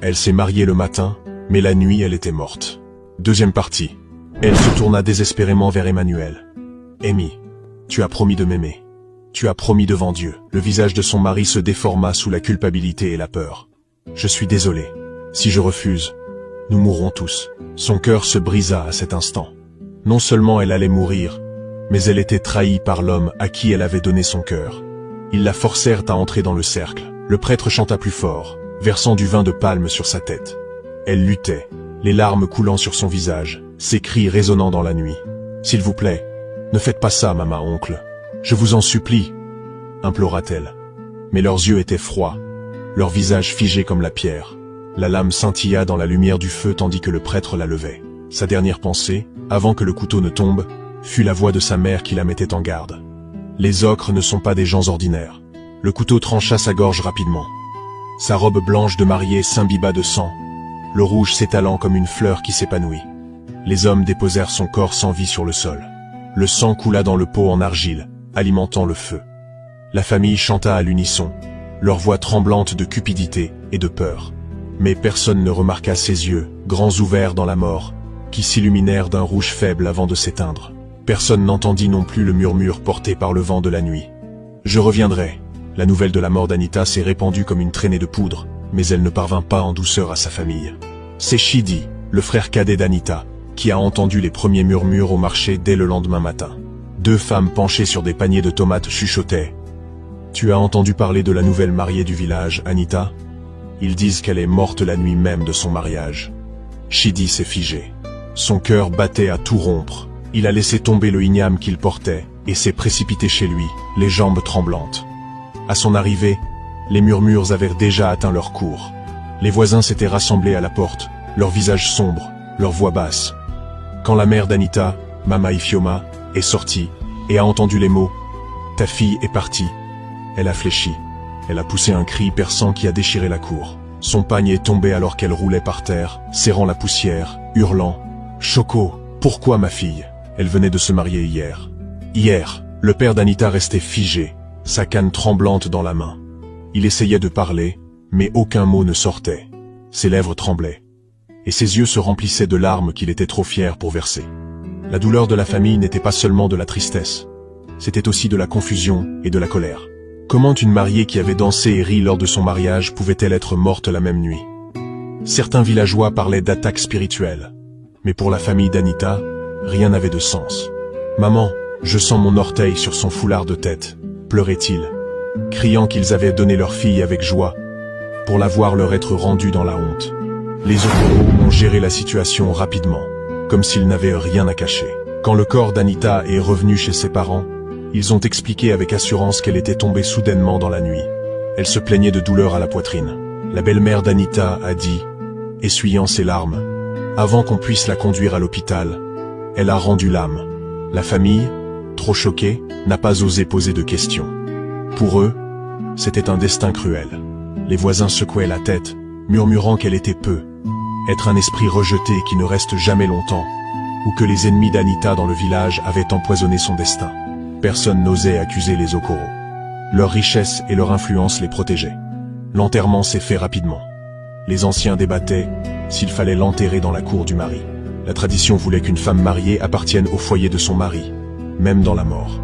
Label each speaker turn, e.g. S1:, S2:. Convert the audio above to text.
S1: Elle s'est mariée le matin, mais la nuit elle était morte. Deuxième partie. Elle se tourna désespérément vers Emmanuel. Amy, tu as promis de m'aimer. Tu as promis devant Dieu. Le visage de son mari se déforma sous la culpabilité et la peur. Je suis désolé. Si je refuse, nous mourrons tous. Son cœur se brisa à cet instant. Non seulement elle allait mourir, mais elle était trahie par l'homme à qui elle avait donné son cœur. Ils la forcèrent à entrer dans le cercle. Le prêtre chanta plus fort, versant du vin de palme sur sa tête. Elle luttait, les larmes coulant sur son visage, ses cris résonnant dans la nuit. « S'il vous plaît, ne faites pas ça, maman, oncle. Je vous en supplie, » implora-t-elle. Mais leurs yeux étaient froids, leurs visages figés comme la pierre. La lame scintilla dans la lumière du feu tandis que le prêtre la levait. Sa dernière pensée, avant que le couteau ne tombe, fut la voix de sa mère qui la mettait en garde. Les ocres ne sont pas des gens ordinaires. Le couteau trancha sa gorge rapidement. Sa robe blanche de mariée s'imbiba de sang, le rouge s'étalant comme une fleur qui s'épanouit. Les hommes déposèrent son corps sans vie sur le sol. Le sang coula dans le pot en argile, alimentant le feu. La famille chanta à l'unisson, leur voix tremblante de cupidité et de peur. Mais personne ne remarqua ses yeux, grands ouverts dans la mort, qui s'illuminèrent d'un rouge faible avant de s'éteindre. Personne n'entendit non plus le murmure porté par le vent de la nuit. « Je reviendrai ». La nouvelle de la mort d'Anita s'est répandue comme une traînée de poudre, mais elle ne parvint pas en douceur à sa famille. C'est Chidi, le frère cadet d'Anita, qui a entendu les premiers murmures au marché dès le lendemain matin. Deux femmes penchées sur des paniers de tomates chuchotaient. « Tu as entendu parler de la nouvelle mariée du village, Anita ? Ils disent qu'elle est morte la nuit même de son mariage. » Chidi s'est figé. Son cœur battait à tout rompre. Il a laissé tomber le igname qu'il portait et s'est précipité chez lui, les jambes tremblantes. À son arrivée, les murmures avaient déjà atteint leur cour. Les voisins s'étaient rassemblés à la porte, leurs visages sombres, leurs voix basses. Quand la mère d'Anita, Mama Ifioma, est sortie et a entendu les mots « Ta fille est partie », elle a fléchi. Elle a poussé un cri perçant qui a déchiré la cour. Son pagne est tombé alors qu'elle roulait par terre, serrant la poussière, hurlant « Choco, pourquoi ma fille ? Elle venait de se marier hier. » Hier, le père d'Anita restait figé, sa canne tremblante dans la main. Il essayait de parler, mais aucun mot ne sortait. Ses lèvres tremblaient, et ses yeux se remplissaient de larmes qu'il était trop fier pour verser. La douleur de la famille n'était pas seulement de la tristesse, c'était aussi de la confusion et de la colère. Comment une mariée qui avait dansé et ri lors de son mariage pouvait-elle être morte la même nuit? Certains villageois parlaient d'attaque spirituelle, mais pour la famille d'Anita, rien n'avait de sens. « Maman, je sens mon orteil sur son foulard de tête », pleurait-il, criant qu'ils avaient donné leur fille avec joie, pour la voir leur être rendue dans la honte. Les Okoro ont géré la situation rapidement, comme s'ils n'avaient rien à cacher. Quand le corps d'Anita est revenu chez ses parents, ils ont expliqué avec assurance qu'elle était tombée soudainement dans la nuit. Elle se plaignait de douleur à la poitrine. La belle-mère d'Anita a dit, essuyant ses larmes, avant qu'on puisse la conduire à l'hôpital, elle a rendu l'âme. La famille, trop choquée, n'a pas osé poser de questions. Pour eux, c'était un destin cruel. Les voisins secouaient la tête, murmurant qu'elle était peu, être un esprit rejeté qui ne reste jamais longtemps, ou que les ennemis d'Anita dans le village avaient empoisonné son destin. Personne n'osait accuser les Okoro. Leur richesse et leur influence les protégeaient. L'enterrement s'est fait rapidement. Les anciens débattaient s'il fallait l'enterrer dans la cour du mari. La tradition voulait qu'une femme mariée appartienne au foyer de son mari, même dans la mort.